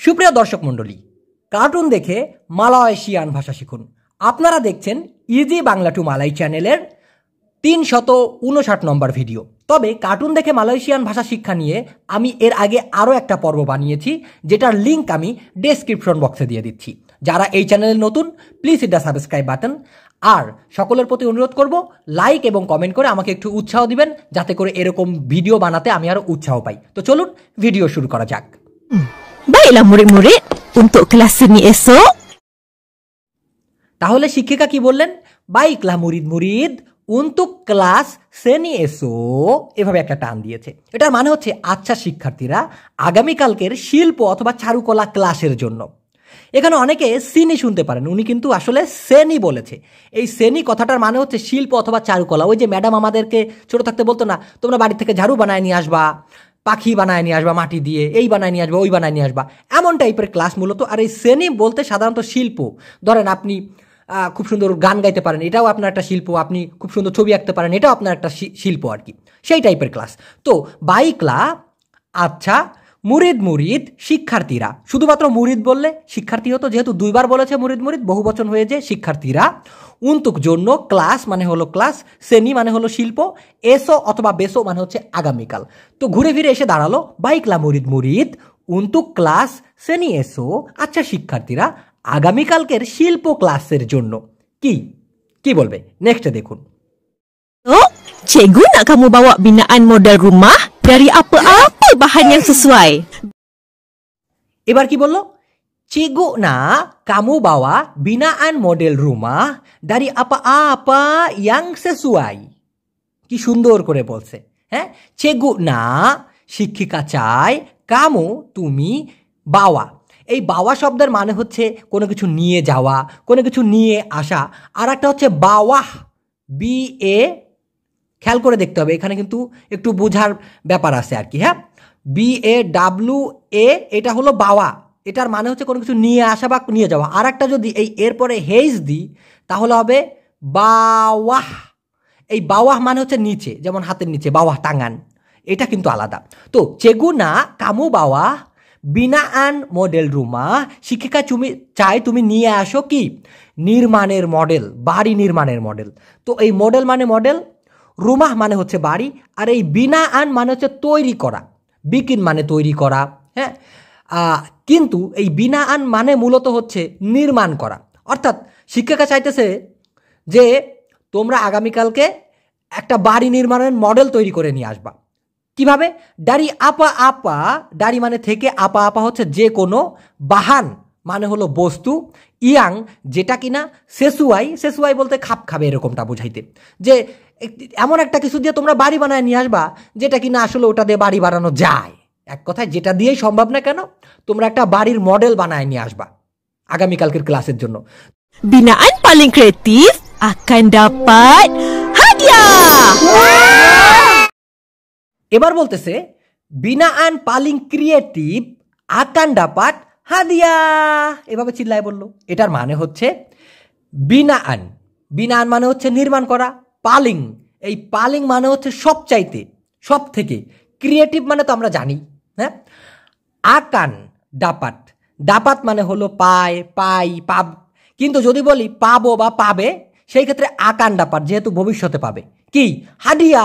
সুপ্রিয় দর্শক মণ্ডলী, কার্টুন দেখে মালয়েশিয়ান ভাষা শিখুন। আপনারা দেখছেন ইজি বাংলা টু মালাই চ্যানেলের 359 নম্বর ভিডিও। তবে কার্টুন দেখে মালয়েশিয়ান ভাষা শিক্ষা নিয়ে আমি এর আগে আরও একটা পর্ব বানিয়েছি, যেটার লিঙ্ক আমি ডেসক্রিপশন বক্সে দিয়ে দিচ্ছি। যারা এই চ্যানেলে নতুন, please hit the subscribe button. আর সকলের প্রতি অনুরোধ করব, লাইক এবং কমেন্ট করে আমাকে একটু উৎসাহ দিবেন, যাতে করে এরকম ভিডিও বানাতে আমি আরও উৎসাহ পাই। তো চলুন ভিডিও শুরু kara যাক। Baiklah murid-murid, untuk kelas ni esok. তাহলে শিক্ষিকা কি বললেন? বাইকলা মুরিদ উন্তুক ক্লাস শ্রেণী এসো, এভাবে একটা টান দিয়েছে। এটার মানে হচ্ছে আচ্ছা শিক্ষার্থীরা, আগামীকালকের শিল্প অথবা চারুকলা ক্লাসের জন্য। এখানে অনেকে শ্রেণী শুনতে পারেন, উনি কিন্তু আসলে শ্রেণী বলেছে। এই শ্রেণী কথাটার মানে হচ্ছে শিল্প অথবা চারুকলা। ওই যে ম্যাডাম আমাদেরকে ছোট থাকতে বলতো না, তোমরা বাড়ি থেকে ঝাড়ু বানায় নিয়ে আসবা, পাখি বানায় নিয়ে আসবা মাটি দিয়ে, এই বানায় নিয়ে আসবা, ওই বানায় নিয়ে আসবা, এমন টাইপের ক্লাস মূলত। আর এই শ্রেণী বলতে সাধারণত শিল্প, ধরেন আপনি খুব সুন্দর গান গাইতে পারেন, এটাও আপনার একটা শিল্প। আপনি খুব সুন্দর ছবি আঁকতে পারেন, এটাও আপনার একটা শিল্প আর কি, সেই টাইপের ক্লাস। তো বাইকলা আচ্ছা মুরিদ শিক্ষার্থীরা, শুধুমাত্র মুরিদ বললে শিক্ষার্থী হতো, যেহেতু দুইবার বলেছে মুরিদ বহু বচন হয়ে যে শিক্ষার্থীরা। উন্তুক জন্য, ক্লাস মানে হলো ক্লাস, শ্রেণী মানে হলো শিল্প, এসো অথবা বেসো মানে হচ্ছে আগামীকাল। তো ঘুরে ফিরে এসে দাঁড়ালো বাইকলা মুরিদ উন্তুক ক্লাস শ্রেণী এসো, আচ্ছা শিক্ষার্থীরা আগামীকালকের শিল্প ক্লাসের জন্য। কি বলবে নেক্সটে দেখুন। Oh, cikgu nak kamu bawa binaan model rumah dari apa-apa bahan yang sesuai. এবার কি বললো? cikgu na kamu bawa binaan model rumah dari apa-apa yang sesuai। কি সুন্দর করে বলছে, হ্যাঁ। cikgu না শিক্ষিকা চায়, কামু তুমি, বাওয়া। এই বাওয়া শব্দের মানে হচ্ছে কোনো কিছু নিয়ে যাওয়া, কোনো কিছু নিয়ে আসা। আর একটা হচ্ছে বাওয়াহ, BA, খেয়াল করে দেখতে হবে, এখানে কিন্তু একটু বোঝার ব্যাপার আছে আর কি, হ্যাঁ। BAWA, এটা হলো বাওয়া, এটার মানে হচ্ছে কোনো কিছু নিয়ে আসা বা নিয়ে যাওয়া। আর একটা যদি এই এরপরে হেজ দিই তাহলে হবে বাওয়াহ। এই বাওয়াহ মানে হচ্ছে নিচে, যেমন হাতের নিচে বাওয়াহ টাঙান, এটা কিন্তু আলাদা। তো চেগুনা কামু বাওয়া বিনাআন মডেল রুমা, শিক্ষিকা চাই তুমি নিয়ে আসো কি নির্মাণের মডেল, বাড়ি নির্মাণের মডেল। তো এই মডেল মানে মডেল, রুমাহ মানে হচ্ছে বাড়ি, আর এই বিনাআন মানে হচ্ছে তৈরি করা, বিকিন মানে তৈরি করা, হ্যাঁ। কিন্তু এই বিনাআন মানে মূলত হচ্ছে নির্মাণ করা। অর্থাৎ শিক্ষিকা চাইতেছে যে তোমরা আগামীকালকে একটা বাড়ি নির্মাণের মডেল তৈরি করে নিয়ে আসবা। কিভাবে? ডারি আপা, ডারি মানে থেকে, আপা হচ্ছে যে কোনো, বাহান মানে হলো বস্তু, ইয়াং যেটা কিনা, সেসুয়াই বলতে খাপ খাবে এরকমটা বোঝাইতে, যে এমন একটা কিছু দিয়ে তোমরা বাড়ি বানায় নিয়ে আসবা যেটা কিনা আসলে ওটা দিয়ে বাড়ি বানানো যায়। এক কথায় যেটা দিয়েই সম্ভব না কেন, তোমরা একটা বাড়ির মডেল বানায় নিয়ে আসবা আগামীকালকের ক্লাসের জন্য। Binaan paling kreatif akan dapat hadiah. এবার বলতেছে বিনাআন পালিং ক্রিয়েটিভ আকান দাপাত হাদিয়া, এভাবে চিল্লায় বললো। এটার মানে হচ্ছে বিনাআন মানে হচ্ছে নির্মাণ করা, পালিং, এই পালিং মানে হচ্ছে সবচাইতে, সব থেকে, ক্রিয়েটিভ মানে তো আমরা জানি, হ্যাঁ। আকান দাপাত মানে হলো পাই পাব, কিন্তু যদি বলি পাবো বা পাবে, সেই ক্ষেত্রে আকান দাপাত, যেহেতু ভবিষ্যতে পাবে। কি? হাদিয়া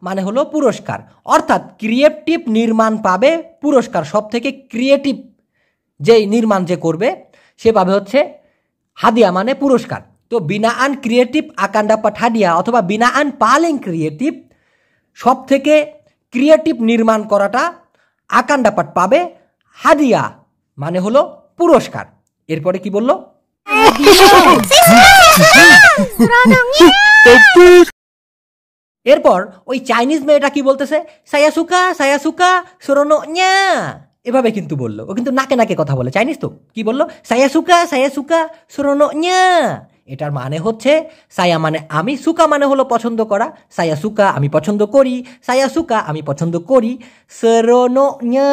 মানে হলো পুরস্কার। অর্থাৎ ক্রিয়েটিভ নির্মাণ পাবে পুরস্কার, সব থেকে ক্রিয়েটিভ যেই নির্মাণ যে করবে সে পাবে হচ্ছে হাদিয়া মানে পুরস্কার। তো বিনাআন ক্রিয়েটিভ আকান দাপাত হাদিয়া, অথবা বিনাআন পালিং ক্রিয়েটিভ, সব থেকে ক্রিয়েটিভ নির্মাণ করাটা আকান দাপাত পাবে হাদিয়া মানে হলো পুরস্কার। এরপরে কি বললো? এরপর ওই চাইনিজ মেয়েটা কি বলতেছে? সায়া সুকা সুরোনোnya, এভাবে কিন্তু বললো। ও কিন্তু নাকে কথা বলে, চাইনিজ তো। কি বললো? সায়া সুকা সুরোনোnya। এটার মানে হচ্ছে সায়া মানে আমি, সুকা মানে হলো পছন্দ করা, সায়া সুকা আমি পছন্দ করি, সায়া সুকা আমি পছন্দ করি, সুরোনোnya।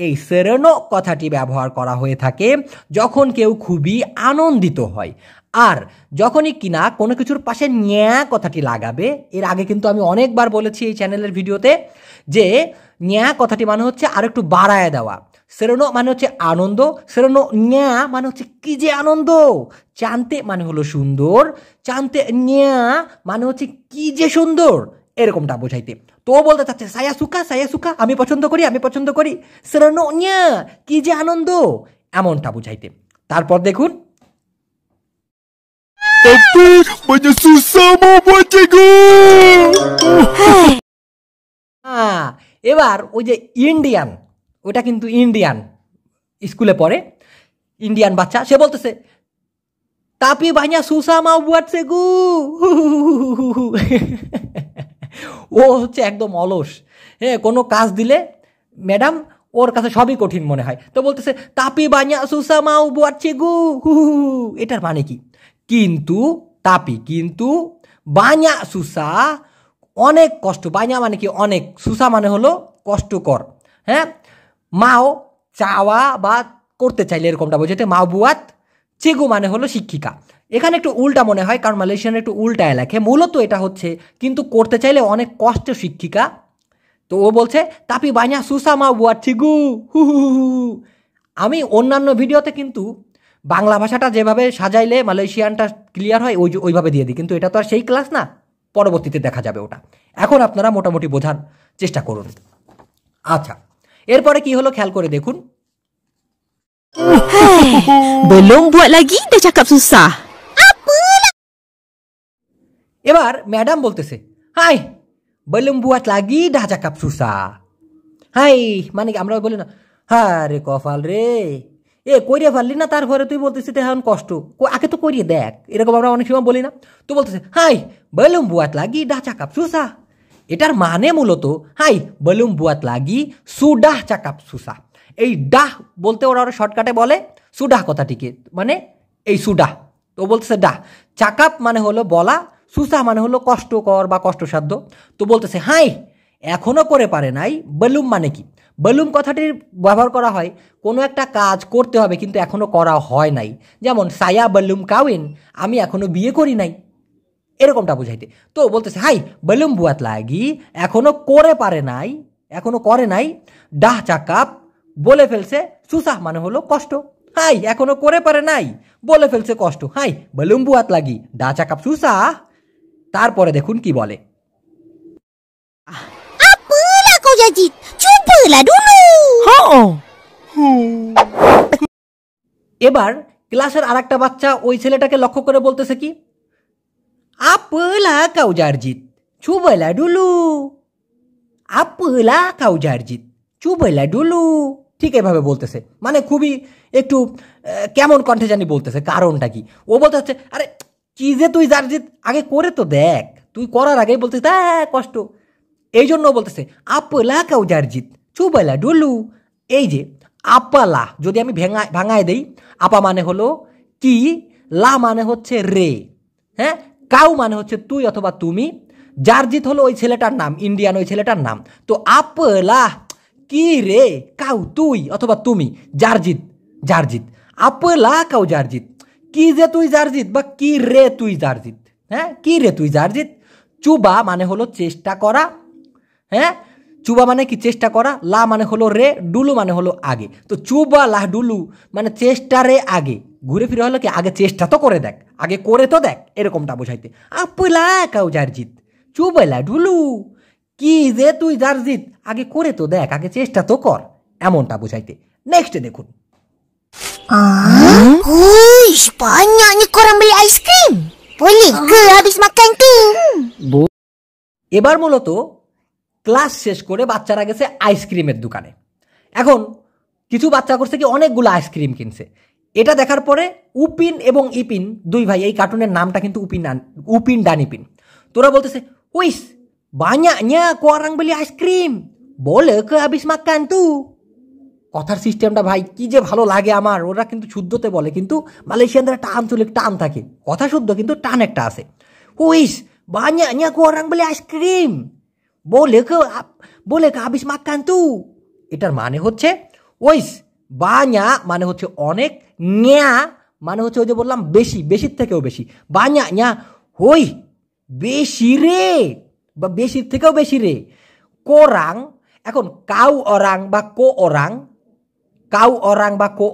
এই সেরেনো কথাটি ব্যবহার করা হয়ে থাকে যখন কেউ খুবই আনন্দিত হয়। আর যখনই কিনা কোনো কিছুর পাশে ন্যা কথাটি লাগাবে, এর আগে কিন্তু আমি অনেকবার বলেছি এই চ্যানেলের ভিডিওতে যে ন্যা কথাটি মানে হচ্ছে আর একটু বাড়ায় দেওয়া। সেরনো মানে হচ্ছে আনন্দ, সেরনো ন্যা মানে হচ্ছে কি যে আনন্দ। চান্তে মানে হলো সুন্দর, চান্তে ন্যা মানে হচ্ছে কি যে সুন্দর, এরকমটা বোঝাইতে। তো বলতে চাচ্ছে সায়া সুকা, আমি পছন্দ করি। সেরনো ন্যা কি যে আনন্দ, এমনটা বুঝাইতে। তারপর দেখুন, Tapi banyak susah mau buat cikgu. হ্যাঁ, এবার ওই যে ইন্ডিয়ান, ওটা কিন্তু ইন্ডিয়ান, স্কুলে পড়ে, ইন্ডিয়ান বাচ্চা, সে বলতেছে tapi banyak susah mau buat cikgu. ও হচ্ছে একদম অলস, হ্যাঁ, কোনো কাজ দিলে ম্যাডাম ওর কাছে সবই কঠিন মনে হয়। তো বলতেছে tapi banyak susah mau buat cikgu. এটার মানে কি? কিন্তু বাña সুসা অনেক কষ্ট, বাña মানে কি অনেক, সুসা মানে হলো কষ্টকর, হ্যাঁ। মাও চাওয়া বা করতে চাইলে এরকমটা বোঝাতে, মাও বুয়াত, চেগু মানে হলো শিক্ষিকা। এখানে একটু উল্টা মনে হয়, কারণ মালয়েশিয়ান একটু উল্টায় লেখে। মূলত এটা হচ্ছে কিন্তু করতে চাইলে অনেক কষ্ট শিক্ষিকা। তো ও বলছে তাপি বাña সুসা মাও বুয়াত চেগু। আমি অন্যান্য ভিডিওতে কিন্তু বাংলা ভাষাটা যেভাবে সাজাইলে মালয়েশিয়ানটা ক্লিয়ার হয় ওইভাবে দিয়ে দিই, কিন্তু এটা তো আর সেই ক্লাস না, পরবর্তীতে দেখা যাবে ওটা। এখন আপনারা মোটামুটি বোঝার চেষ্টা করুন। আচ্ছা, এরপরে কি হলো খেয়াল করে দেখুন। Belum buat lagi dah cakap susah. এবার ম্যাডাম বলতেছে হাই বেলুম বুয়াত লাগি ডাহ চাকাপ সুসা। হাই মানে কি আমরা বলি না, হ্যাঁ রে কপাল রে, করিয়ে পারলি না, তারপরে তুই বলতেছিস এখন কষ্ট, আগে তো করিয়ে দেখ, এরকম আমরা অনেক সময় বলি না। তো বলতেছে হাই বেলুম বুয়াত লাগি ডাহ চাকাপ সুসা। এটার মানে মূলত হাই বেলুম বুয়াত লাগি সুডাহ চাকাপ সুসা। এই ডাহ বলতে ওরা শর্টকাটে বলে সুডাহ কথাটিকে, মানে এই সুডাহ। তো বলতেছে ডাহ, চাকাপ মানে হলো বলা, সুসা মানে হলো কষ্টকর বা কষ্টসাধ্য। তো বলতেছে হাই এখনো করে পারে নাই। বেলুম মানে কি? বেলুম কথাটির ব্যবহার করা হয় কোনো একটা কাজ করতে হবে কিন্তু এখনো করা হয় নাই, যেমন সায়া বেলুম কাউইন, আমি এখনো বিয়ে করি নাই, এরকমটা বুঝাইতে। তো বলতেছে হাই বেলুম বুয়াত লাগি, এখনো করে করে নাই, ডাহ চাকাপ বলে ফেলছে, সুসাহ মানে হলো কষ্ট। হাই এখনো করে পারে নাই, বলে ফেলছে কষ্ট, হাই বেলুম বুয়াত লাগি ডাহ চাকাপ সুসাহ। তারপরে দেখুন কি বলে, Apalah kau Jajit? Cubalah dulu. এবার ক্লাসের আরেকটা বাচ্চা ওই ছেলেটাকে লক্ষ্য করে বলতেছে কি, আপালা কাউ জারজিত চুবাইলা ডুলু, আপালা কাউ জারজিত চুবাইলা ডুলু। ঠিক এভাবে বলতেছে, মানে খুবই একটু কেমন কণ্ঠে জানি বলতেছে। কারণটা কি? ও বলতে হচ্ছে আরে কি যে তুই জারজিত, আগে করে তো দেখ, তুই করার আগেই বলতেছিস কষ্ট, এই জন্য বলতেছে আপলা কাউ জারজিত চুবাইলা ডুলু। এই যে আপালা যদি আমি ভাঙায় দেই, আপা মানে হলো কি, লা মানে হচ্ছে রে, হ্যাঁ, কাউ মানে হচ্ছে তুই অথবা তুমি, জারজিত হলো ওই ছেলেটার নাম, ইন্ডিয়ান ওই ছেলেটার নাম। তো আপলা কি রে, কাউ তুই অথবা তুমি, জারজিত আপলা কাউ জারজিত, কি যে তুই জারজিত বা কি রে তুই জারজিত, হ্যাঁ, কি রে তুই জারজিত। চুবা মানে হলো চেষ্টা করা, হ্যাঁ, চুবা মানে কি চেষ্টা করা, লা মানে হলো রে, ডুলু মানে হলো আগে। তো চুবা লা ডুলু মানে চেষ্টা রে আগে, ঘুরে ফিরে হলো কি আগে চেষ্টা তো করে দেখ, আগে করে তো দেখ, এরকমটা বোঝাইতে। আপলা কাউ জারজিত চুবাইলা ডুলু, কি যে তুই জারজিত, আগে করে তো দেখ, আগে চেষ্টা তো কর, এমনটা বোঝাইতে। নেক্সট দেখুন, Huish, banyaknya korang beli aiskrim. Boleh ke habis makan tu? এবার মূলত ক্লাস শেষ করে বাচ্চারা গেছে আইসক্রিমের দোকানে। এখন কিছু বাচ্চা করছে কি অনেকগুলো আইসক্রিম কিনছে। এটা দেখার পরে উপিন এবং ইপিন দুই ভাই, এই কার্টুনের নামটা কিন্তু উপিন ডানিপিন, তোরা বলতেছে উইস banyaknya korang beli ice cream, boleh ke habis makan tu? কথার সিস্টেমটা ভাই কি যে ভালো লাগে আমার। ওরা কিন্তু শুদ্ধতে বলে, কিন্তু মালয়েশিয়ানদের একটা আঞ্চলিক টান থাকে, কথা শুদ্ধ কিন্তু টান একটা আছে। উইস banyaknya korang beli ice cream, boleh ke habis makan tu? এটার মানে হচ্ছে ওইস, বাña মানে হচ্ছে অনেক, nya মানে হচ্ছে ওই যে বললাম বেশি, বেশির থেকেও বেশি, banyaknya হই বেশি রে বা বেশির থেকেও বেশি রে, কোরাং এখন কাউ অরাং বা কো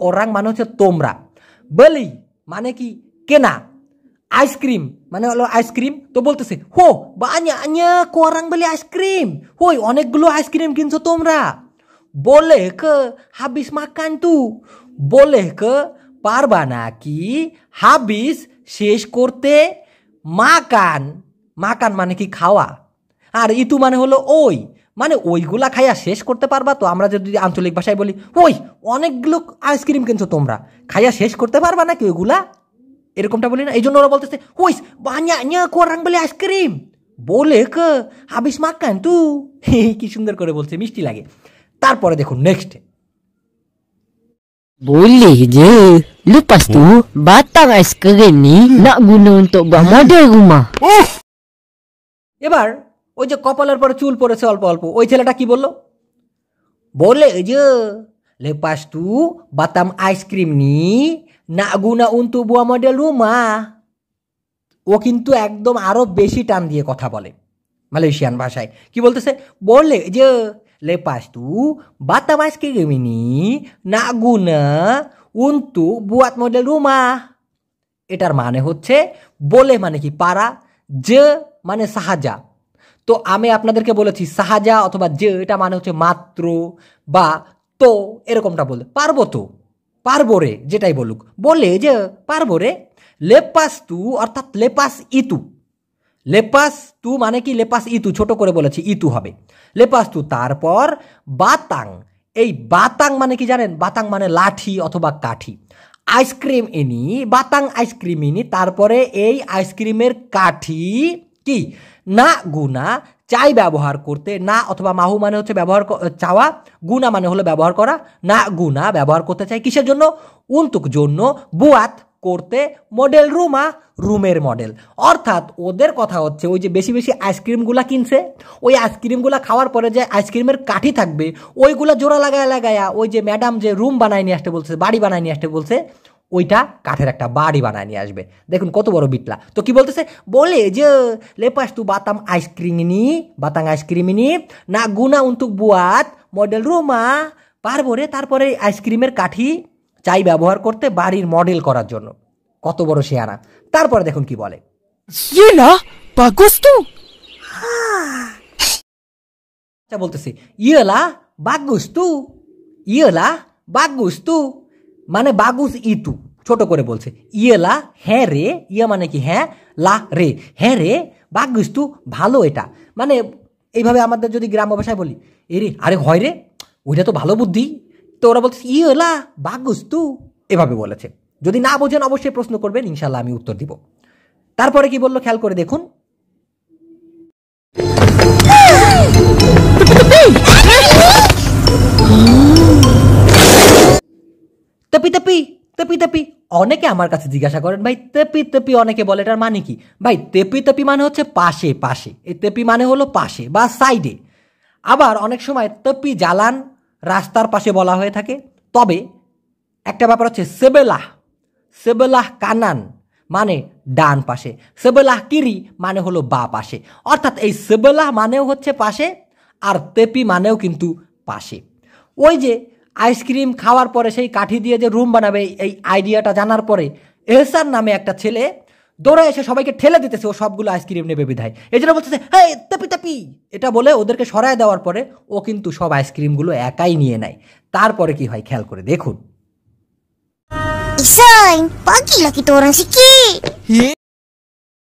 অরাং মানে হচ্ছে তোমরা, বলি মানে কি কেনা, আইসক্রিম মানে হলো আইসক্রিম। তো বলতেছে হো banyak orang beli আইসক্রিম, হই অনেকগুলো আইসক্রিম কিনছো তোমরা। boleh ke habis makan tuh, boleh ke পারবা নাকি হাবিস শেষ করতে, মাকান মানে কি খাওয়া, আর ইতু মানে হলো ওই, মানে ওইগুলা খাইয়া শেষ করতে পারবা তো। আমরা যদি আঞ্চলিক ভাষায় বলি ওই অনেকগুলো আইসক্রিম কিনছো তোমরা, খাইয়া শেষ করতে পারবা নাকি ওইগুলা, এরকমটা বলি না। এই জন্য ওরা বলতেছে ওই banyaknya orang beli ice cream, boleh ke habis makan tuh। কি সুন্দর করে বলছে, মিষ্টি লাগে। তারপরে দেখুন next, Boleh je. Lepas tu, batang aiskrim ni nak guna untuk buat model rumah. এবার ওই যে কপালের পরে চুল পড়েছে অল্প অল্প, ওই ছেলেটা কি বলল, বলে যে lepas tu batang ice cream ni nak guna untuk buat model rumah। ও কিন্তু একদম আরো বেশি টান দিয়ে কথা বলে মালয়েশিয়ান ভাষায়। কি বলতেছে, বলে যে lepas tu batang ice cream ini nak guna untuk buat model rumah। এটার মানে হচ্ছে বলে মানে কি পারা, যে মানে সাহায্যা। তো আমি আপনাদেরকে বলেছি সাহায্যা অথবা যে এটা মানে হচ্ছে মাত্র বা তো, এরকমটা বলতে পারবো তো, পারবো রে, যেটাই বলুক, বলে যে পারবো রে। লেপাস তু অর্থাৎ লেপাস ইতু, লেপাস তু মানে কি লেপাস ইতু, ছোট করে বলেছি ইতু হবে। লেপাস তু তারপর বাতাং, এই বাতাং মানে কি জানেন, বাতাং মানে লাঠি অথবা কাঠি। আইসক্রিম ইনি বাতাং আইসক্রিম ইনি, তারপরে এই আইসক্রিমের কাঠি কি না গুনা চাই ব্যবহার করতে, না অথবা মাহু মানে হচ্ছে ব্যবহার চাওয়া, গুনা মানে হলো ব্যবহার করা, না গুনা ব্যবহার করতে চাই কিসের জন্য, উন্তুক জন্য, বুয়াত করতে, মডেল রুমা রুমের মডেল। অর্থাৎ ওদের কথা হচ্ছে ওই যে বেশি বেশি আইসক্রিমগুলা কিনছে, ওই আইসক্রিমগুলা খাওয়ার পরে যে আইসক্রিমের কাঠি থাকবে ওইগুলা জোড়া লাগায়া ওই যে ম্যাডাম যে রুম বানায় নিয়ে আসতে বলছে, বাড়ি বানায় নিয়ে আসতে বলছে, ওইটা কাঠের একটা বাড়ি বানায় নিয়ে আসবে। দেখুন কত বড় বিটলা। তো কি বলতেছে, বলে যে লেপাস তু বাতাং আইসক্রিম ini না গুনা উন্তুক বুয়াত মডেল রুমা, পারবো রে, তারপরে আইসক্রিমের কাঠি চাই ব্যবহার করতে বাড়ির মডেল করার জন্য। কত বড় শেয়ানা। তারপরে দেখুন কি বলে, Yelah, bagus tu. বলতেছে ইয়েলা বাগুস তু মানে বাগুস ইতু, ছোট করে বলছে। ইয়েলা হ্যাঁ রে, ইয়া মানে কি হ্যাঁ, লা রে হ্যাঁ রে, বাগুস তু ভালো এটা। মানে এইভাবে আমাদের যদি গ্রাম্য ভাষায় বলি এরে আরে হয় রে, ওইটা তো ভালো বুদ্ধি। তো ওরা বলছে ইয়েলা বাগুস তু, এভাবে বলেছে। যদি না বোঝেন অবশ্যই প্রশ্ন করবেন, ইনশাল্লাহ আমি উত্তর দিব। তারপরে কি বললো খেয়াল করে দেখুন, তেপি অনেকে আমার কাছে জিজ্ঞাসা করেন ভাই তেপি অনেকে বলে এটার মানে কি। ভাই তেপি মানে হচ্ছে পাশে, এই তেপি মানে হলো পাশে বা সাইডে। আবার অনেক সময় তেপি জালান রাস্তার পাশে বলা হয়ে থাকে। তবে একটা ব্যাপার হচ্ছে সেবেলাহ কানান মানে ডান পাশে, সেবেলাহ কিরি মানে হলো বা পাশে। অর্থাৎ এই সেবেলাহ মানেও হচ্ছে পাশে, আর তেপি মানেও কিন্তু পাশে। ওই যে আইসক্রিম খাওয়ার পরে সেই কাঠি দিয়ে যে রুম বানাবে, এই আইডিয়াটা জানার পরে এহসান নামে একটা ছেলে দৌড়ে এসে সবাইকে ঠেলে দিতেছে, ও সবগুলো আইসক্রিম নেবে বিধায়। এই জন্য বলতেছে হ্যাঁ তেপি এটা বলে ওদেরকে সরায় দেওয়ার পরে ও কিন্তু সব আইসক্রিমগুলো একাই নিয়ে নেয়। তারপরে কি হয় খেয়াল করে দেখুন, Ihsan, bagilah kita orang sikit.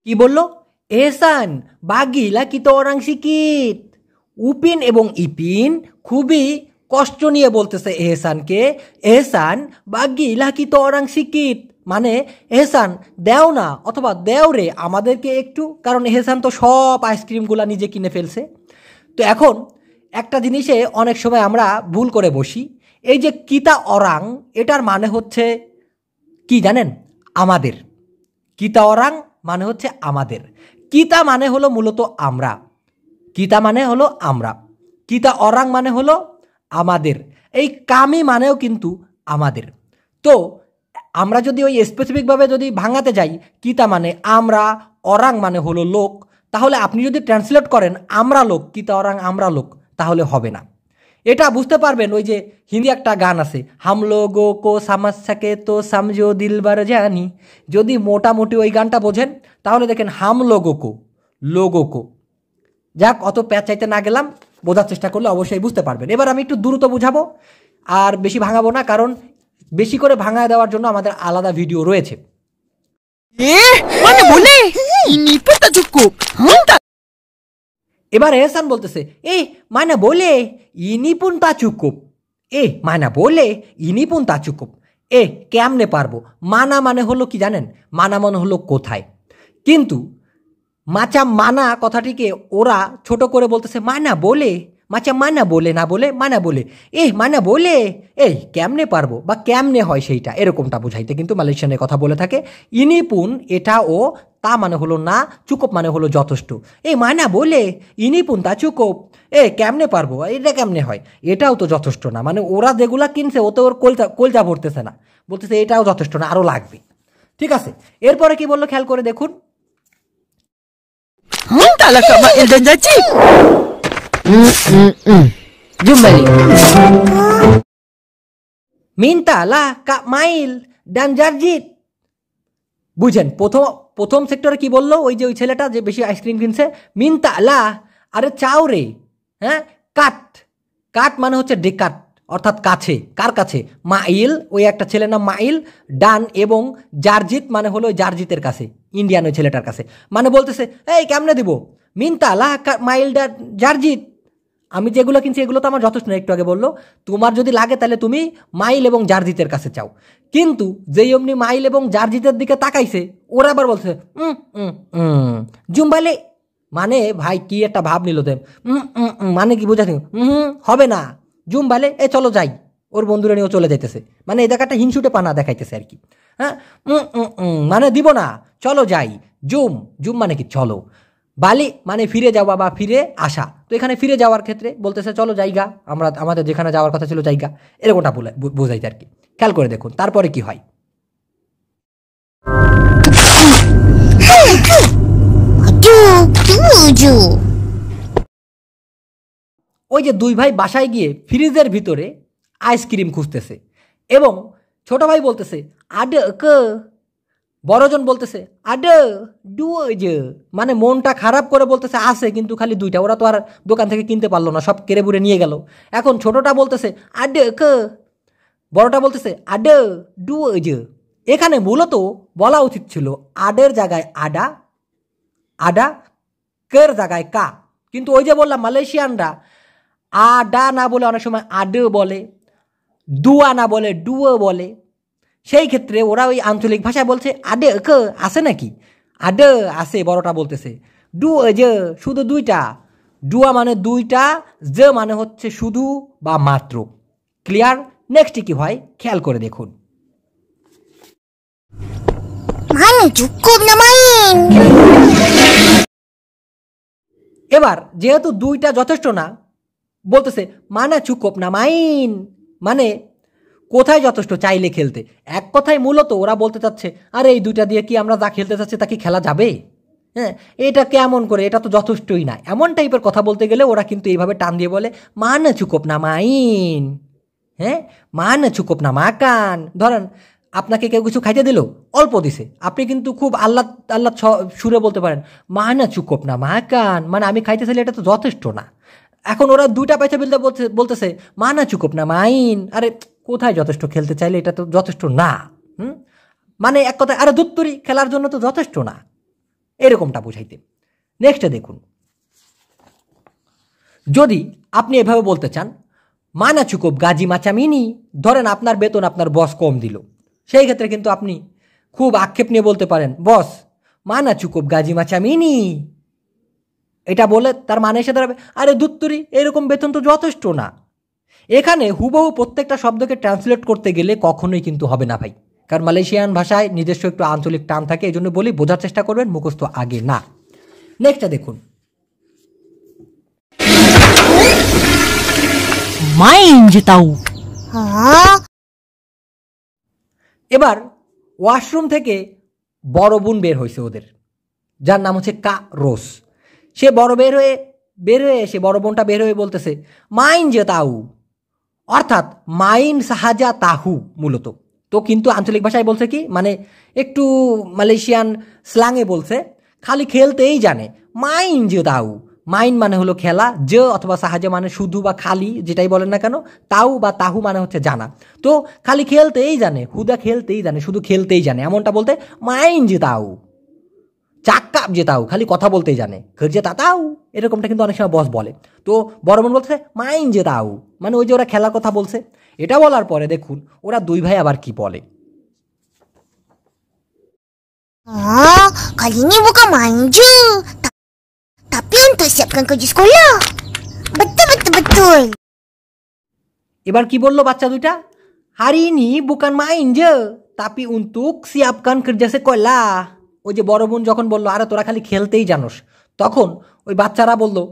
কি বললো, এহসান বাগিলা কি তো ওরাং সিকিট। উপিন এবং ইপিন খুবই কষ্ট নিয়ে বলতেছে এহসানকে, এহসান বাগিলা কি তো ওরাং সিকিট, মানে এহসান দেও না অথবা দেও রে আমাদেরকে একটু, কারণ এহসান তো সব আইসক্রিমগুলা নিজে কিনে ফেলছে। তো এখন একটা জিনিসে অনেক সময় আমরা ভুল করে বসি, এই যে কিতা অরাং এটার মানে হচ্ছে কি জানেন, আমাদের। কিতা অরাং মানে হচ্ছে আমাদের, কিতা মানে হলো মূলত আমরা, কিতা মানে হলো আমরা, কিতা অরাং মানে হলো আমাদের, এই কামি মানেও কিন্তু আমাদের। তো আমরা যদি ওই স্পেসিফিকভাবে যদি ভাঙাতে যাই, কিতা মানে আমরা, অরাং মানে হলো লোক, তাহলে আপনি যদি ট্রান্সলেট করেন আমরা লোক, কিতা অরাং আমরা লোক, তাহলে হবে না। এটা বুঝতে পারবেন ওই যে হিন্দি একটা গান আছে, হাম লোগো কো সামাসাকে তো সামজো দিলবার জানি। যদি মোটামুটি ওই গানটা বোঝেন তাহলে দেখেন হাম লোগো কো। যাক, অত প্যাঁচাইতে না গেলাম, বোঝার চেষ্টা করলে অবশ্যই বুঝতে পারবেন। এবার আমি একটু দ্রুত বুঝাবো, আর বেশি ভাঙাবো না, কারণ বেশি করে ভাঙায় দেওয়ার জন্য আমাদের আলাদা ভিডিও রয়েছে। Mana boleh? Ini pun tak cukup. Minta. এবার এহসান বলতেছে, মানা বলে ইনি পুন তা চুকুপ। মানা বলে ইনি পুন তা চুকুপ। কেমনে পারবো? মানা মানে হলো কি জানেন? মানা মানে হলো কোথায়। কিন্তু মাচা মানা কথাটিকে ওরা ছোট করে বলতেছে মানা বলে। মাচা মানা বলে না বলে মানা বলে। মানা বলে কেমনে পারবো বা কেমনে হয় সেইটা, এরকমটা বুঝাইতে কিন্তু মালয়েশিয়ানের কথা বলে থাকে। ইনিপুন এটা ও, তা মানে হলো না, চুকপ মানে হলো যথেষ্ট। মানা বলে ইনিপুন তা চুকপ। কেমনে পারবো, এটা কেমনে হয়, এটাও তো যথেষ্ট না। মানে ওরা যেগুলা কিনছে ওতে ওর কলজা ভরতেছে না, বলতেছে এটাও যথেষ্ট না, আরও লাগবে। ঠিক আছে, এরপরে কি বললো খেয়াল করে দেখুন। Mintalah Kak Mail dan Jajib. Jom balik. মিন্তালা কা মাইল ডান জারজিত। বুঝেন প্রথম সেক্টরে কি বললো ওই যে ওই ছেলেটা যে বেশি আইসক্রিম কিনছে, মিন্তালা আরে চাও রে। হ্যাঁ, কাট মানে হচ্ছে ডেকাট, অর্থাৎ কাছে। কার কাছে? মাইল, ওই একটা ছেলের নাম মাইল। ডান এবং জারজিত মানে হলো ওই জারজিতের কাছে, ইন্ডিয়ান ওই ছেলেটার কাছে। মানে বলতেছে কেমনে দিব? মিন্তালা মাইল ডান জারজিত। আমি যেগুলো কিনছি এগুলো তো আমার যথেষ্ট না, একটু আগে বললো। তোমার যদি লাগে তাহলে তুমি মাইল এবং জারজিতের কাছে চাও। কিন্তু যেই অমনি মাইল এবং জারজিতের দিকে তাকাইছে, ওরা আবার বলছে জুম্বালে। মানে ভাই কি একটা ভাব নিল দেব। মানে কি বোঝাচ্ছি? হবে না, জুম্বালে চলো যাই। ওর বন্ধুরা নিয়েও চলে যাইতেছে, মানে এই জায়গাটা হিংসুটে পানা দেখাইতেছে আর কি। হ্যাঁ, মানে দিব না, চলো যাই। জুম মানে কি চলো। বালি মানে ফিরে যাওয়া বা ফিরে আসা। তো এখানে ফিরে যাওয়ার ক্ষেত্রে বলতেছে চলো জায়গা, আমরা আমাদের যেখানে যাওয়ার কথা ছিল জায়গা, এরকমটা বোঝাইতে আর কি। খেয়াল করে দেখুন তারপরে কি হয়। ওই যে দুই ভাই বাসায় গিয়ে ফ্রিজের ভিতরে আইসক্রিম খুঁজতেছে, এবং ছোট ভাই বলতেছে আডে কে, বড়জন বলতেছে আডে ডুয়ে। মানে মনটা খারাপ করে বলতেছে আছে কিন্তু খালি দুইটা, ওরা তো আর দোকান থেকে কিনতে পারলো না, সব কেড়ে বুড়ে নিয়ে গেল। এখন ছোটটা বলতেছে আডে কে, বড়টা বলতেছে আডে ডুয়ে। এখানে মূলত বলা উচিত ছিল আডের জায়গায় আডা, কের জায়গায় কা। কিন্তু ওই যে বললাম মালয়েশিয়ানরা আডা না বলে অনেক সময় আডে বলে, দুয়া না বলে ডুয়ে বলে। সেই ক্ষেত্রে ওরা ওই আঞ্চলিক ভাষায় বলছে আডে কে, আছে নাকি? আডে আছে, বড়টা বলতেছে। ডুয়ে শুধু দুইটা। ডুয়া মানে দুইটা, যে মানে হচ্ছে শুধু বা মাত্র। ক্লিয়ার? নেক্সট কি হয় খেয়াল করে দেখুন। Mana cukup nak main? এবার যেহেতু দুইটা যথেষ্ট না, বলতেছে মানা চুকপ না মাইন, মানে কোথায় যথেষ্ট চাইলে খেলতে। এক কথায় মূলত ওরা বলতে চাচ্ছে আরে এই দুইটা দিয়ে কি আমরা যা খেলতে চাচ্ছি তা কি খেলা যাবে? হ্যাঁ, এটা কেমন করে, এটা তো যথেষ্টই না। এমন টাইপের কথা বলতে গেলে ওরা কিন্তু এইভাবে টান দিয়ে বলে মানা চুকপ না মাইন। হ্যাঁ, মানা চুকপ না মাকান। ধরেন আপনাকে কেউ কিছু খাইতে দিল, অল্প দিছে, আপনি কিন্তু খুব আল্লাহ সুরে বলতে পারেন মানা চুকপ না মাকান, মানে আমি খাইতে চাইলে এটা তো যথেষ্ট না। এখন ওরা দুইটা পয়সা বিলতে বলতেছে মানা চুকপ না মাইন। আরে কোথায় যথেষ্ট, খেলতে চাইলে এটা তো যথেষ্ট না। মানে এক কথায় আরে দুত্তরি, খেলার জন্য তো যথেষ্ট না, এরকমটা বুঝাইতে। নেক্সটে দেখুন, যদি আপনি এভাবে বলতে চান মানা চুকপ গাজি মাচামিনি, ধরেন আপনার বেতন আপনার বস কম দিল, সেই ক্ষেত্রে কিন্তু আপনি খুব আক্ষেপ নিয়ে বলতে পারেন বস মানা চুকপ গাজি মাচামিনি। এটা বলে তার মানে এসে দাঁড়াবে আরে দুত্তরি, এরকম বেতন তো যথেষ্ট না। এখানে হুবহু প্রত্যেকটা শব্দকে ট্রান্সলেট করতে গেলে কখনোই কিন্তু হবে না ভাই, কারণ মালয়েশিয়ান ভাষায় নিজস্ব একটু আঞ্চলিক টান থাকে, এই জন্য বলি বোঝার চেষ্টা করবেন, মুখস্থ আগে না। নেক্সটটা দেখুন, Main je tahu. এবার ওয়াশরুম থেকে বড় বোন বের হয়েছে ওদের, যার নাম হচ্ছে কা রোস। সে বড় বের হয়ে বের হয়ে এসে বড় বোনটা বের হয়ে বলতেছে মাইন যে তাউ, অর্থাৎ মাইন সাহাজা তাহু মূলত। তো কিন্তু আঞ্চলিক ভাষায় বলছে কি, মানে একটু মালয়েশিয়ান স্ল্যাংয়ে বলছে খালি খেলতেই জানে। মাইন যে তাউ, মাইন মানে হলো খেলা, যে অথবা সাহায্য মানে শুধু বা খালি যেটাই বলেন না কেন, তাউ বা তাহু মানে হচ্ছে জানা। তো খালি খেলতেই জানে, হুদা খেলতেই জানে, শুধু খেলতেই জানে, এমনটা বলতে মাইন যে তাউ। চাক্কাপ যে তাও, খালি কথা বলতেই জানে, যে তাও, এরকমটা কিন্তু অনেক সময় বস বলে। তো বড় বোন বলছে মাইন যে তাও, মানে ওই যে ওরা খেলার কথা বলছে। এটা বলার পরে দেখুন ওরা দুই ভাই আবার কি bole. Kali ni bukan manja. Tapi untuk siapkan kerja sekolah. Betul. এবার কি বললো বাচ্চা দুইটা? hari ini bukan main je, tapi untuk siapkan kerja sekolah. ওই যে বড় বোন যখন বললো আরে তোরা খালি খেলতেই জানোস, তখন ওই বাচ্চারা বললো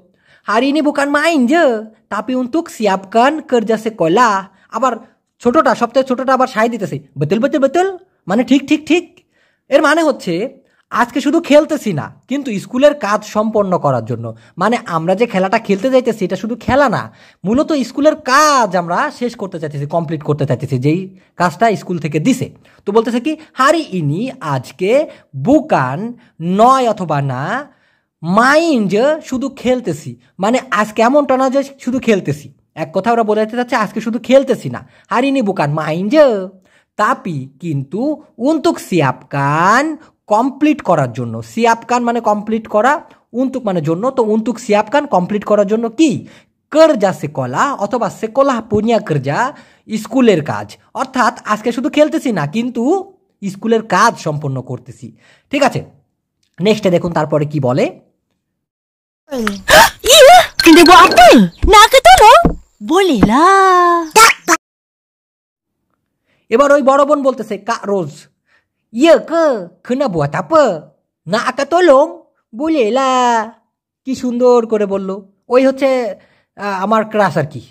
hari ini bukan main je, tapi untuk siapkan kerja sekolah. আবার ছোটটা, সবচেয়ে ছোটটা আবার সায় দিতেছে বেতুল, মানে ঠিক। এর মানে হচ্ছে আজকে শুধু খেলতেছি না, কিন্তু স্কুলের কাজ সম্পন্ন করার জন্য। মানে আমরা যে খেলাটা খেলতে যাইতেছি এটা শুধু খেলা না, মূলত স্কুলের কাজ আমরা শেষ করতে চাইতেছি, কমপ্লিট করতে চাইতেছি, যেই কাজটা স্কুল থেকে দিছে। তো বলতেছে কি হারি ইনি আজকে বুকান নয় অথবা না, মাইন যে শুধু খেলতেছি, মানে আজকে এমনটা না যে শুধু খেলতেছি। এক কথা ওরা বলতে চাচ্ছে আজকে শুধু খেলতেছি না, হারি ইনি বুকান মাইন যে, তাপি কিন্তু উন্তুক সিয়াপকান কমপ্লিট করার জন্য। সিয়াপকান মানে কমপ্লিট করা, উন্তুক মানে জন্য, তো উন্তুক সিয়াপকান কমপ্লিট করার জন্য কি করজা সেকলা অথবা সেকলা পুনিয়া করজা, স্কুলের কাজ। অর্থাৎ আজকে শুধু খেলতেছি না, কিন্তু স্কুলের কাজ সম্পন্ন করতেছি। ঠিক আছে, নেক্সটে দেখুন তারপরে কি বলে। Iya, kena buat apa? Nak ke tolong? Boleh lah. এবার ওই বড় বোন বলতেছে Kak Rose, iya ke? Kena buat apa? Nak akak tolong? Boleh lah. কি সুন্দর করে বললো। ওই হচ্ছে আমার ক্রাশ আর কি,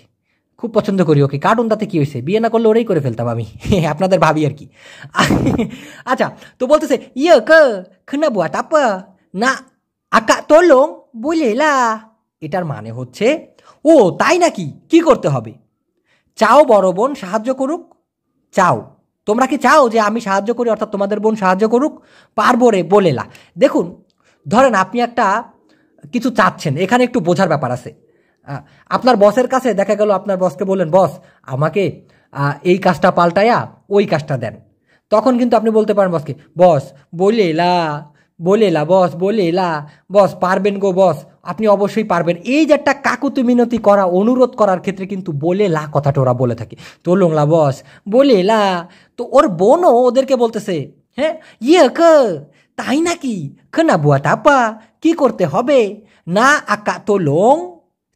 খুব পছন্দ করি ওকে। কার্টুন তাতে কি হয়েছে, বিয়ে না করলে ওরাই করে ফেলতাম আমি, আপনাদের ভাবি আর কি। আচ্ছা, তো বলতেছে iya ke? Kena buat apa? Nak akak tolong? Boleh lah. এটার মানে হচ্ছে ও তাই নাকি, কি করতে হবে? চাও বড় বোন সাহায্য করুক? চাও, তোমরা কি চাও যে আমি সাহায্য করি, অর্থাৎ তোমাদের বোন সাহায্য করুক? পারবো রে বলেলা। দেখুন, ধরেন আপনি একটা কিছু চাচ্ছেন, এখানে একটু বোঝার ব্যাপার আছে। আপনার বসের কাছে দেখা গেল, আপনার বসকে বললেন বস আমাকে এই কাজটা পাল্টায়া ওই কাজটা দেন, তখন কিন্তু আপনি বলতে পারেন বসকে বস বলেলা বস বলেলা, বস পারবেন গো বস, আপনি অবশ্যই পারবেন। এই যে একটা কাকুতি মিনতি করা, অনুরোধ করার ক্ষেত্রে কিন্তু বলেলা কথাটা ওরা বলে থাকে। তোলংলা বস বলেলা। তো ওর বোনও ওদেরকে বলতেছে হ্যাঁ ইয়ে কে, তাই নাকি? কেনা বুয়াত আপা, কি করতে হবে? না আকা তোলং,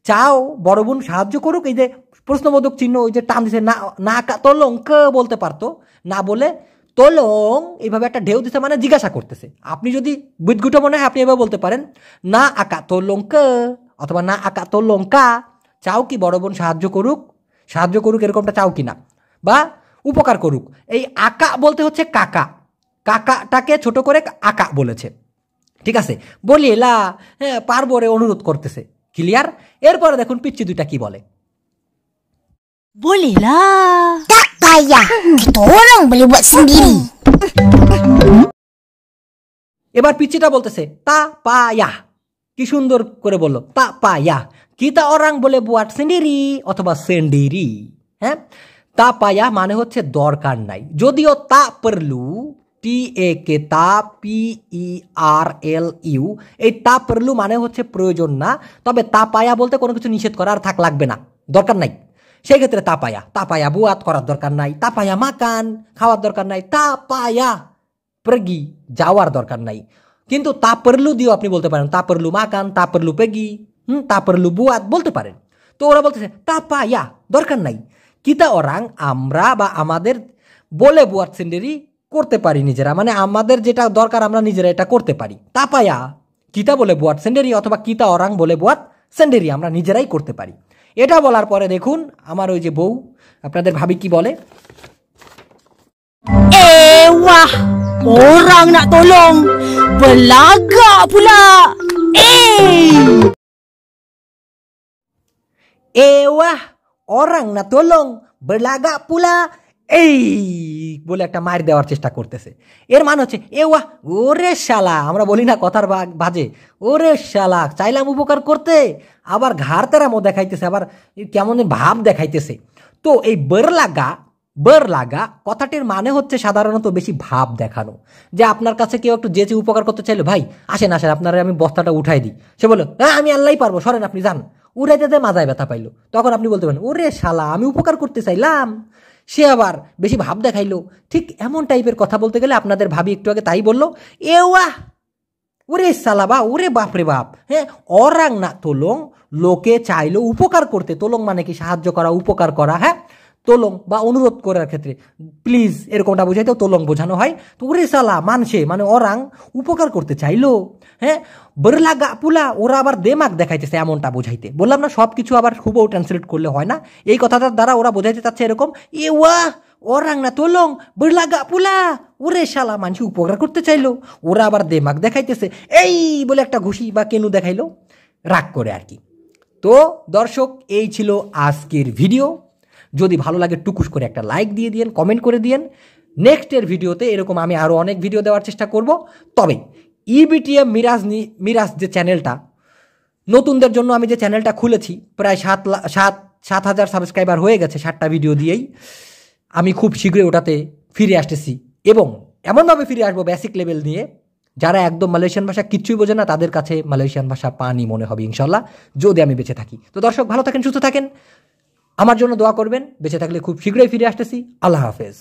চাও বড় বোন সাহায্য করুক? এই যে প্রশ্নবোধক চিহ্ন, ওই যে টান দিছে, না আকা তোলং কে বলতে পারতো, না বলে তোলং এইভাবে একটা ঢেউ দিছে, মানে জিজ্ঞাসা করতেছে। আপনি যদি বুদগুটো মনে হয় আপনি এভাবে বলতে পারেন না আকা তোলং কে, অথবা না আকা তোলং কা, চাও কি বড় বোন সাহায্য করুক এরকমটা চাও কি না, বা উপকার করুক। এই আকা বলতে হচ্ছে কাকা, কাকাটাকে ছোট করে আকা বলেছে। ঠিক আছে, বলিলা, হ্যাঁ পারবো রে, অনুরোধ করতেছে। ক্লিয়ার? এরপরে দেখুন পিচ্চি দুইটা কি বলে। Boleh lah. Tak payah. Kita orang boleh buat sendiri. এবার পিচ্চিটা বলতেছে তা পায়া, কি সুন্দর করে বললো তা পায়া, কিতা অরাং বলে বুয়াট সেন্ডিরি অথবা সেন্ডিরি। হ্যাঁ, তা পায়া মানে হচ্ছে দরকার নাই, যদিও তা পারলু, TAK তা PERLU, এই তা পারলু মানে হচ্ছে প্রয়োজন না, তবে তা পায়া বলতে কোনো কিছু নিষেধ করা আর থাক লাগবে না, দরকার নাই। সেই ক্ষেত্রে তাপায়া বুয়াত করার দরকার নাই, তাপায়া মাকান খাওয়ার দরকার নাই, তাপায়া পেগি যাওয়ার দরকার নাই। কিন্তু তা পারলু দিও আপনি বলতে পারেন, তা পারলু মাকান, তা পারলু পেগি, তা পারলু বুয়াত বলতে পারেন। তো ওরা বলতেছে তাপায়া দরকার নাই, কিতা অরাং আমরা বা আমাদের বলে বুয়াত সেন্ডেরি করতে পারি নিজেরা, মানে আমাদের যেটা দরকার আমরা নিজেরা এটা করতে পারি। তাপায়া কিতা বলে বুয়াত সেন্ডেরি অথবা কিতা অরাং বলে বুয়াত সেন্ডেরি আমরা নিজেরাই করতে পারি। এটা বলার পরে দেখুন আমার ওই যে বউ, আপনাদের ভাবি কি বলে। Wah, orang nak tolong, belagak pula. wah, orang na tolong berlagak pula এই বলে একটা মার দেওয়ার চেষ্টা করতেছে। এর মানে হচ্ছে ওয়াহ, ওরে শালা, আমরা বলি না কথার বাজে, ওরে শালা, চাইলাম উপকার করতে, আবার ঘাড় তেরামো দেখাইতেছে, আবার কেমন ভাব দেখাইতেছে। তো এই বরলাগা কথাটির মানে হচ্ছে সাধারণত বেশি ভাব দেখানো, যে আপনার কাছে কেউ একটু যেচে উপকার করতে চাইলো, ভাই আসেন আপনারা আমি বস্তাটা উঠাই দিই, সে বললো হ্যাঁ আমি আল্লাহই পারবো, সরেন আপনি যান, উড়াইতে যে মাজায় ব্যথা পাইলো, তখন আপনি বলতে পারেন ওরে শালা আমি উপকার করতে চাইলাম, সে আবার বেশি ভাব দেখাইলো। ঠিক এমন টাইপের কথা বলতে গেলে আপনাদের ভাবি একটু আগে তাই বললো, ওয়াহ, ওরে শালা বা ওরে বাপরে বাপ, হ্যাঁ, অরাং না তোলং, লোকে চাইলো উপকার করতে, তোলং মানে কি সাহায্য করা, উপকার করা, হ্যাঁ, তোলং বা অনুরোধ করার ক্ষেত্রে প্লিজ এরকমটা বোঝাই, তো তোলং বোঝানো হয়। তো ওরে শালা মানছে মানে অরাং উপকার করতে চাইলো, হ্যাঁ, বরলাগা পুলা ওরা আবার দেমাগ দেখাইতেছে এমনটা বোঝাইতে। বললাম না সব কিছু আবার হুবহু ট্রান্সলেট করলে হয় না, এই কথাটার দ্বারা ওরা বোঝাইতে চাচ্ছে এরকম, ওয়াহ, অরাং না তোলং বরলাগা পুলা, ওরে শালা মানুষ উপকার করতে চাইলো, ওরা আবার দেমাগ দেখাইতেছে, এই বলে একটা ঘুষি বা কেনু দেখাইলো রাগ করে আর কি। তো দর্শক, এই ছিল আজকের ভিডিও। যদি ভালো লাগে টুকুস করে একটা লাইক দিয়ে দিয়েন, কমেন্ট করে দিয়েন। নেক্সটের ভিডিওতে এরকম আমি আরও অনেক ভিডিও দেওয়ার চেষ্টা করব। তবে ইবিটিএম মিরাজ যে চ্যানেলটা, নতুনদের জন্য আমি যে চ্যানেলটা খুলেছি, প্রায় 7,000 সাবস্ক্রাইবার হয়ে গেছে 7টা ভিডিও দিয়েই। আমি খুব শীঘ্রই ওটাতে ফিরে আসতেছি, এবং এমনভাবে ফিরে আসবো বেসিক লেভেল নিয়ে, যারা একদম মালয়েশিয়ান ভাষা কিচ্ছুই বোঝে না তাদের কাছে মালয়েশিয়ান ভাষা পানি মনে হবে ইনশাল্লাহ, যদি আমি বেঁচে থাকি। তো দর্শক, ভালো থাকেন, সুস্থ থাকেন, আমার জন্য দোয়া করবেন। বেঁচে থাকলে খুব শীঘ্রই ফিরে আসতেছি। আল্লাহ হাফেজ।